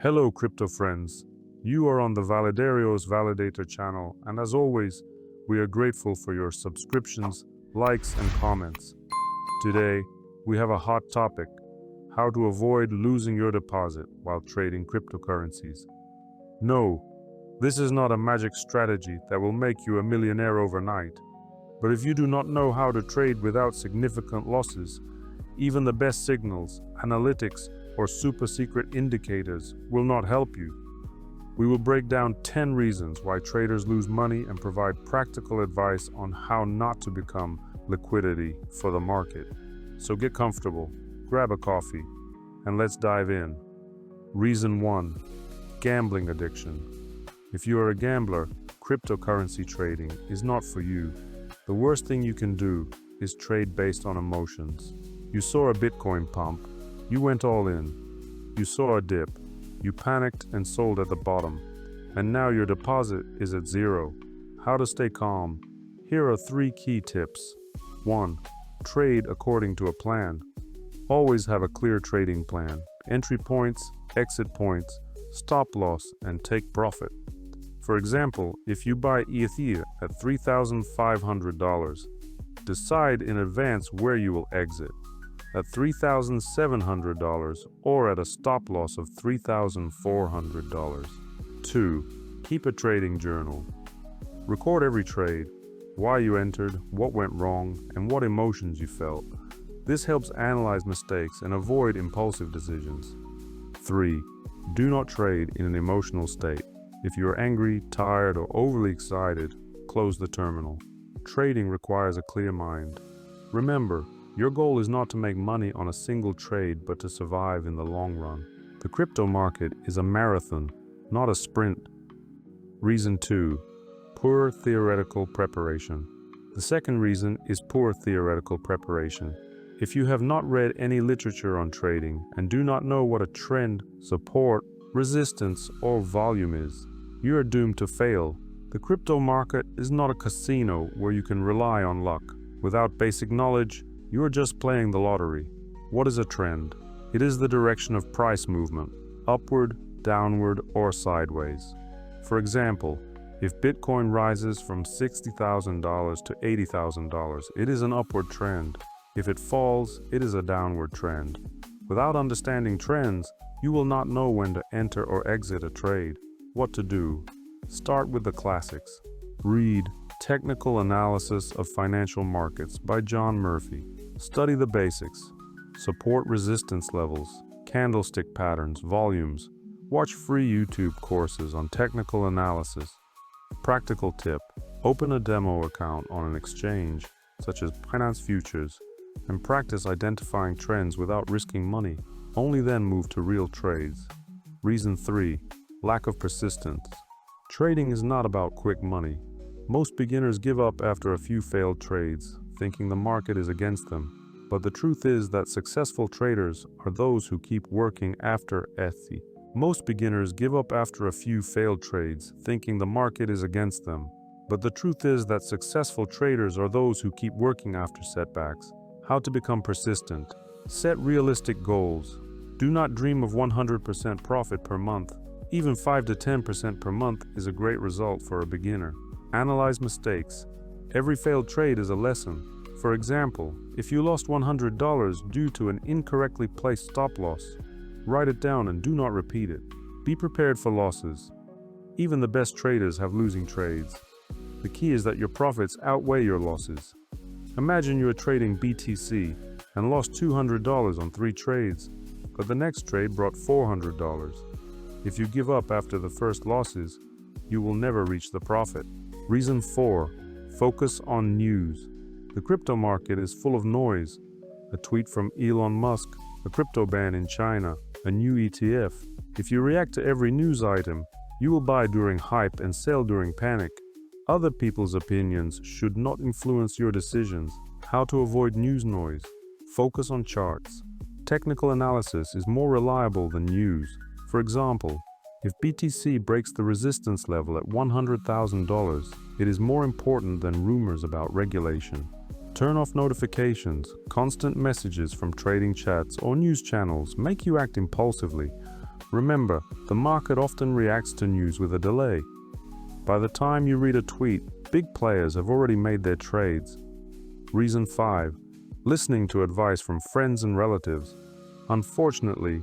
Hello, crypto friends. You are on the VALIDARIOS Validator channel, and as always, we are grateful for your subscriptions, likes, and comments. Today, we have a hot topic: how to avoid losing your deposit while trading cryptocurrencies. No, this is not a magic strategy that will make you a millionaire overnight. But if you do not know how to trade without significant losses, even the best signals, analytics, or super secret indicators will not help you. We will break down 10 reasons why traders lose money and provide practical advice on how not to become liquidity for the market. So get comfortable, grab a coffee, and let's dive in. Reason 1: gambling addiction. If you are a gambler, cryptocurrency trading is not for you. The worst thing you can do is trade based on emotions. You saw a Bitcoin pump, you went all in. You saw a dip, you panicked and sold at the bottom, and now your deposit is at zero. How to stay calm? Here are 3 key tips. 1. Trade according to a plan. Always have a clear trading plan. Entry points, exit points, stop loss, and take profit. For example, if you buy ETH at $3,500, decide in advance where you will exit, at $3,700 or at a stop loss of $3,400. 2. Keep a trading journal. Record every trade, why you entered, what went wrong, and what emotions you felt. This helps analyze mistakes and avoid impulsive decisions. 3. Do not trade in an emotional state. If you are angry, tired, or overly excited, close the terminal. Trading requires a clear mind. Remember, your goal is not to make money on a single trade, but to survive in the long run. The crypto market is a marathon, not a sprint. Reason 2: poor theoretical preparation. The second reason is poor theoretical preparation. If you have not read any literature on trading and do not know what a trend, support, resistance, or volume is, you are doomed to fail. The crypto market is not a casino where you can rely on luck. Without basic knowledge, you are just playing the lottery. What is a trend? It is the direction of price movement, upward, downward, or sideways. For example, if Bitcoin rises from $60,000 to $80,000, it is an upward trend. If it falls, it is a downward trend. Without understanding trends, you will not know when to enter or exit a trade. What to do? Start with the classics. Read Technical Analysis of Financial Markets by John Murphy. Study the basics. Support resistance levels, candlestick patterns, volumes. Watch free YouTube courses on technical analysis. Practical tip: open a demo account on an exchange, such as Binance Futures, and practice identifying trends without risking money. Only then move to real trades. Reason 3: lack of persistence. Trading is not about quick money. Most beginners give up after a few failed trades, thinking the market is against them. But the truth is that successful traders are those who keep working after ETH. Most beginners give up after a few failed trades, thinking the market is against them. But the truth is that successful traders are those who keep working after setbacks. How to become persistent? Set realistic goals. Do not dream of 100% profit per month. Even 5 to 10% per month is a great result for a beginner. Analyze mistakes. Every failed trade is a lesson. For example, if you lost $100 due to an incorrectly placed stop loss, write it down and do not repeat it. Be prepared for losses. Even the best traders have losing trades. The key is that your profits outweigh your losses. Imagine you are trading BTC and lost $200 on 3 trades, but the next trade brought $400. If you give up after the first losses, you will never reach the profit. Reason 4: focus on news. The crypto market is full of noise. A tweet from Elon Musk, a crypto ban in China, a new ETF. If you react to every news item, you will buy during hype and sell during panic. Other people's opinions should not influence your decisions. How to avoid news noise? Focus on charts. Technical analysis is more reliable than news. For example, if BTC breaks the resistance level at $100,000, it is more important than rumors about regulation. Turn off notifications. Constant messages from trading chats or news channels make you act impulsively. Remember, the market often reacts to news with a delay. By the time you read a tweet, big players have already made their trades. Reason 5. Listening to advice from friends and relatives. Unfortunately,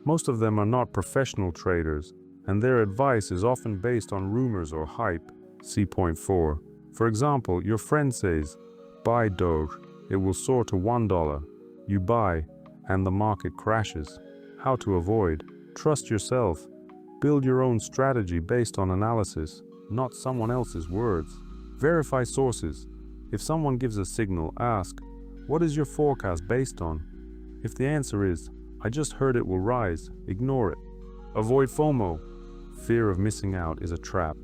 most of them are not professional traders, and their advice is often based on rumors or hype. See point 4. For example, your friend says, "Buy Doge, it will soar to $1. You buy, and the market crashes. How to avoid? Trust yourself. Build your own strategy based on analysis, not someone else's words. Verify sources. If someone gives a signal, ask, "What is your forecast based on?" If the answer is, "I just heard it will rise," ignore it. Avoid FOMO. Fear of missing out is a trap.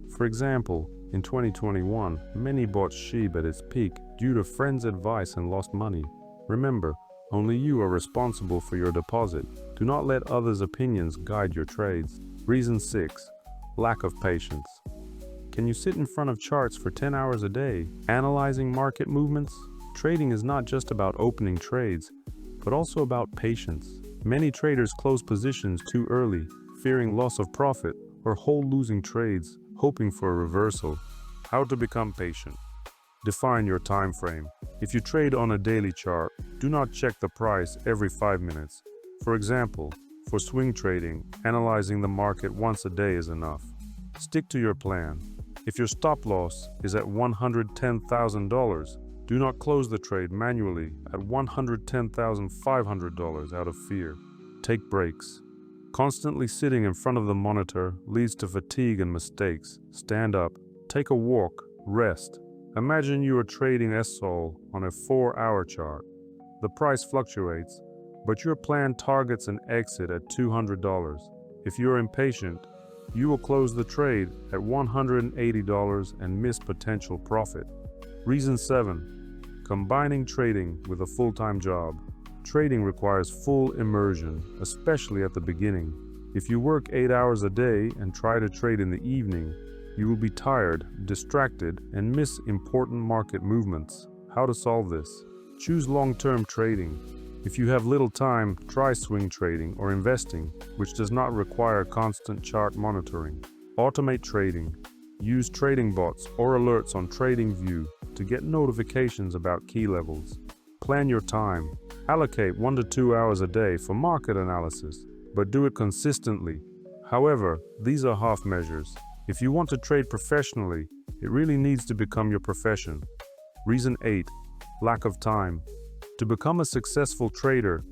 For example, in 2021, many bought SHIB at its peak due to friends' advice and lost money. Remember, only you are responsible for your deposit. Do not let others' opinions guide your trades. Reason 6. Lack of patience. Can you sit in front of charts for 10 hours a day, analyzing market movements? Trading is not just about opening trades, but also about patience. Many traders close positions too early, fearing loss of profit, or hold losing trades, hoping for a reversal. How to become patient. Define your time frame. If you trade on a daily chart, do not check the price every 5 minutes. For example, for swing trading, analyzing the market once a day is enough. Stick to your plan. If your stop loss is at $110,000, do not close the trade manually at $110,500 out of fear. Take breaks. Constantly sitting in front of the monitor leads to fatigue and mistakes. Stand up, take a walk, rest. Imagine you are trading SOL on a 4-hour chart. The price fluctuates, but your plan targets an exit at $200. If you are impatient, you will close the trade at $180 and miss potential profit. Reason 7. Combining trading with a full-time job. Trading requires full immersion, especially at the beginning. If you work 8 hours a day and try to trade in the evening, you will be tired, distracted, and miss important market movements. How to solve this? Choose long-term trading. If you have little time, try swing trading or investing, which does not require constant chart monitoring. Automate trading. Use trading bots or alerts on TradingView to get notifications about key levels. Plan your time. Allocate 1 to 2 hours a day for market analysis, but do it consistently. However, these are half measures. If you want to trade professionally, it really needs to become your profession. Reason 8. Lack of time. To become a successful trader,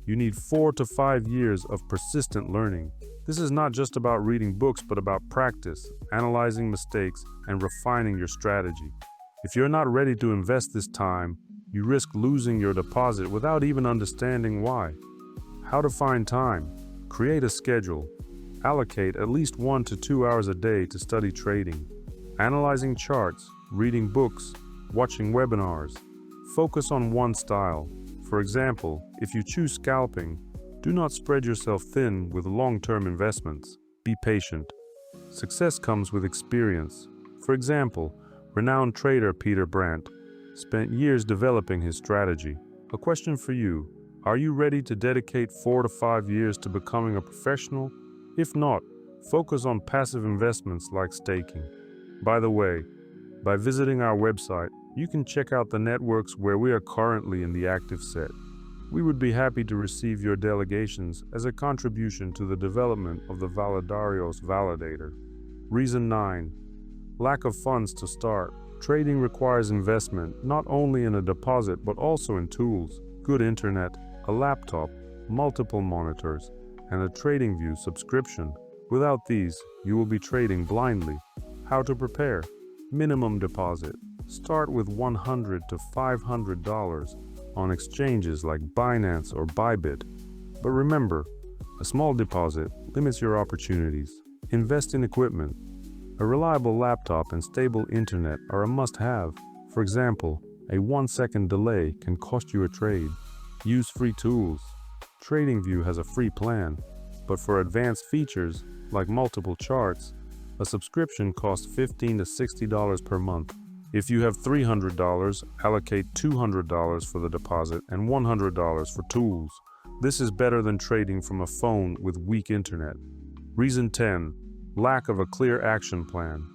you need 4 to 5 years of persistent learning. This is not just about reading books, but about practice, analyzing mistakes, and refining your strategy. If you're not ready to invest this time, you risk losing your deposit without even understanding why. How to find time? Create a schedule. Allocate at least 1 to 2 hours a day to study trading, analyzing charts, reading books, watching webinars. Focus on one style. For example, if you choose scalping, do not spread yourself thin with long-term investments. Be patient. Success comes with experience. For example, renowned trader Peter Brandt spent years developing his strategy. A question for you: are you ready to dedicate 4 to 5 years to becoming a professional? If not, focus on passive investments like staking. By the way, by visiting our website, you can check out the networks where we are currently in the active set. We would be happy to receive your delegations as a contribution to the development of the VALIDARIOS validator. Reason 9. Lack of funds to start. Trading requires investment not only in a deposit but also in tools, good internet, a laptop, multiple monitors, and a TradingView subscription. Without these, you will be trading blindly. How to prepare? Minimum deposit. Start with $100 to $500 on exchanges like Binance or Bybit. But remember, a small deposit limits your opportunities. Invest in equipment. A reliable laptop and stable internet are a must-have. For example, a 1-second delay can cost you a trade. Use free tools. TradingView has a free plan, but for advanced features like multiple charts, a subscription costs $15 to $60 per month. If you have $300, allocate $200 for the deposit and $100 for tools. This is better than trading from a phone with weak internet. Reason 10. Lack of a clear action plan.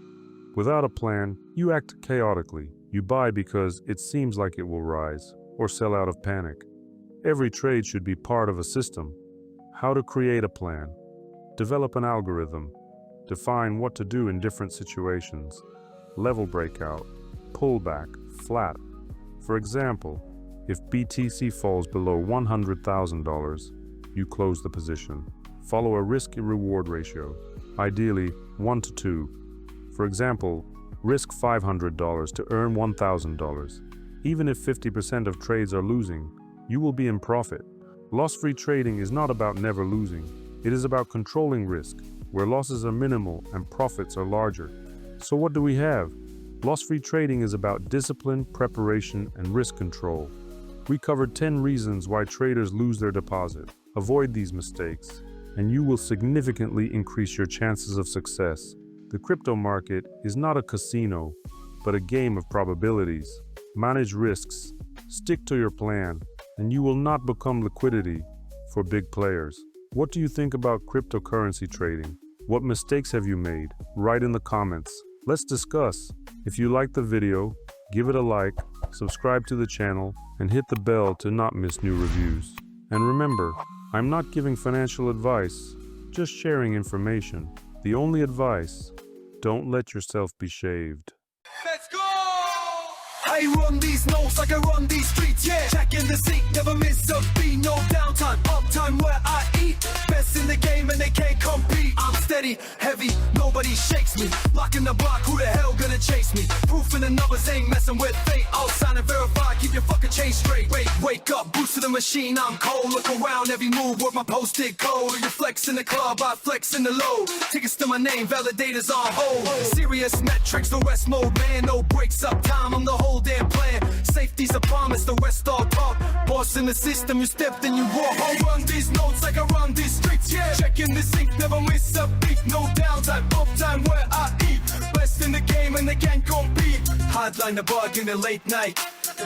Without a plan, you act chaotically. You buy because it seems like it will rise, or sell out of panic. Every trade should be part of a system. How to create a plan. Develop an algorithm. Define what to do in different situations. Level breakout, pullback, flat. For example, if BTC falls below $100,000, you close the position. Follow a risk-reward ratio, ideally 1 to 2. For example, risk $500 to earn $1,000. Even if 50% of trades are losing, you will be in profit. Loss-free trading is not about never losing. It is about controlling risk, where losses are minimal and profits are larger. So what do we have? Loss-free trading is about discipline, preparation, and risk control. We covered 10 reasons why traders lose their deposit. Avoid these mistakes, and you will significantly increase your chances of success. The crypto market is not a casino, but a game of probabilities. Manage risks, stick to your plan, and you will not become liquidity for big players. What do you think about cryptocurrency trading? What mistakes have you made? Write in the comments. Let's discuss. If you liked the video, give it a like, subscribe to the channel, and hit the bell to not miss new reviews. And remember, I'm not giving financial advice, just sharing information. The only advice, don't let yourself be shaved. Let's go! I run these notes like I run these streets, yeah. Checking the seat, never miss a beat. No downtime, uptime where I eat. Best in the game and they can't compete. I'm steady, heavy, nobody shakes me. Locking the block, who the hell gonna chase me? Proof in the numbers ain't messing with fate. I'll sign and verify, keep your fucking chain straight. Wake up, boost to the machine, I'm cold. Look around, every move with my posted code. You flex in the club, I flex in the low. Tickets to my name, validators on hold. Serious metrics, the rest mode, man. No breaks up time, I'm the whole damn plan. Safety's a promise, the rest all talk. Boss in the system, you step then you walk. I run these notes like I run these streets, yeah. Checking the sync, never miss a beat. No downtime, uptime where I eat. Best in the game and they can't compete. Hardline the bug in the late night.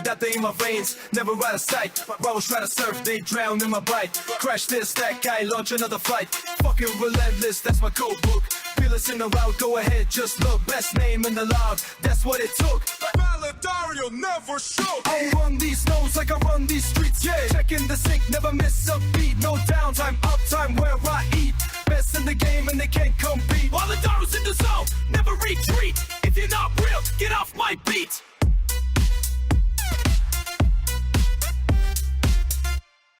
That they in my veins, never out of sight. Rivals try to surf, they drown in my bite. Crash this, that guy, launch another flight. Fucking relentless, that's my code book. Fearless in the route, go ahead, just look. Best name in the log, that's what it took. VALIDARIOS never shook. I run these notes like I run these streets, yeah. Checking the sync, never miss a beat. No downtime, uptime where I eat. Best in the game and they can't compete. VALIDARIOS in the zone, never retreat. If you're not real, get off my beat.